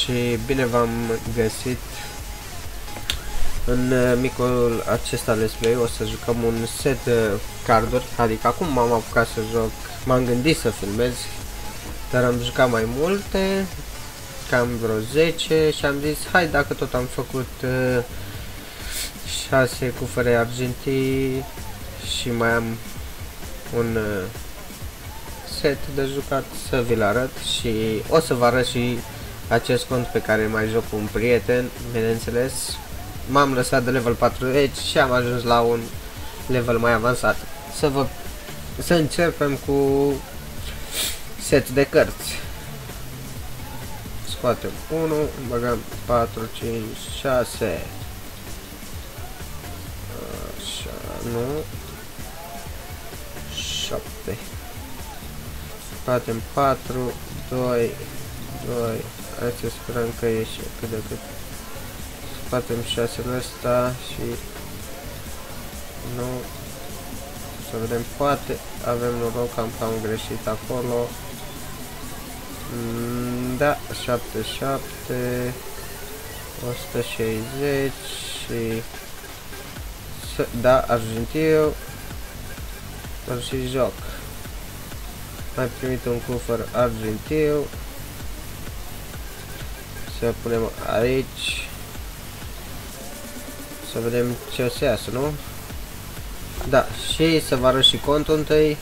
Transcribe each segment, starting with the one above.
și bine v-am găsit în micul acesta let's play. O să jucăm un set de carduri, adică acum m-am apucat să joc, m-am gândit să filmez, dar am jucat mai multe, cam vreo 10 și am zis hai, dacă tot am făcut 6 cufere argintii și mai am un set de jucat, să vi-l arăt și o să vă arăt și acest cont pe care mai joc cu un prieten, bineînțeles. M-am lăsat de level 40 și am ajuns la un level mai avansat. Să începem cu set de cărți. Scoatem 1, băgăm 4, 5, 6. Așa, nu. 7. Scoatem 4, 2, 2. Hai să sperăm că ieși cât de cât. Scoatem 6-ul ăsta și nu. Să vedem, poate avem noroc, am cam greșit acolo. Da, 77, 160 și da, argintiu și joc. Mai primit un cufăr argintiu. Să punem aici. Să vedem ce o să iasă, nu? Da, și să vă arăt și contul întâi.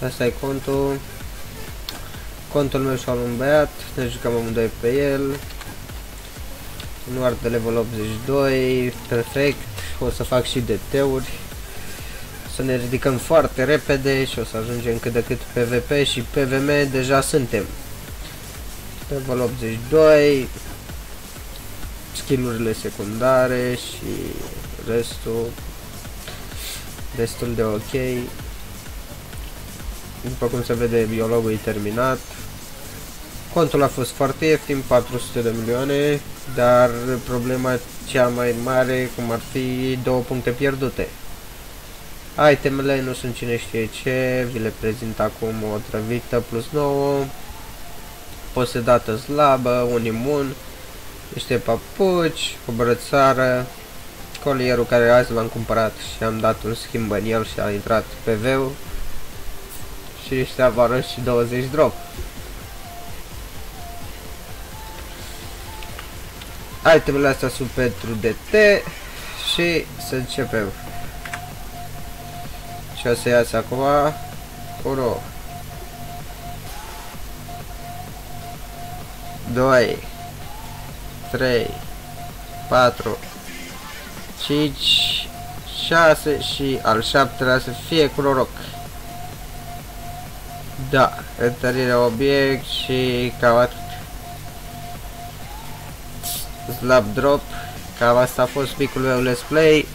Asta e contul. Contul meu și-al un băiat. Ne jucăm amândoi pe el. Nu de level 82. Perfect. O să fac și DT-uri. Să ne ridicăm foarte repede și o să ajungem cât de cât PvP și PVM deja suntem. Level 82. Skill-urile secundare și restul destul de ok. După cum se vede, biologul e terminat. Contul a fost foarte ieftin, 400 de milioane, dar problema cea mai mare cum ar fi 2 puncte pierdute. Itemele nu sunt cine știe ce, vi le prezint acum: o trăvită plus 9, posedată slabă, un imun, niște papuci, o brățară, colierul care azi l-am cumpărat și am dat un schimb în el și a intrat PV-ul și niște avară și 20 drop. Itemele astea sunt pentru DT și să începem. Și o să iasă acum 1, 2, 3, 4, 5, 6 și al 7-lea să fie cu noroc. Da, întărirea obiect și cam atât. Slab drop. Cam asta a fost micul meu let's play.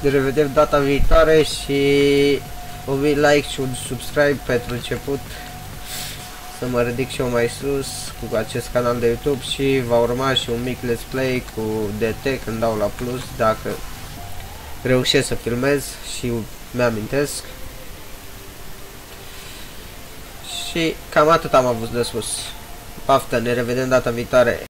Ne revedem data viitoare și un like și un subscribe pentru început, să mă ridic și eu mai sus cu acest canal de YouTube și va urma și un mic let's play cu DT când dau la plus, dacă reușesc să filmez și mi-amintesc. Și cam atât am avut de spus. Paftă, ne revedem data viitoare.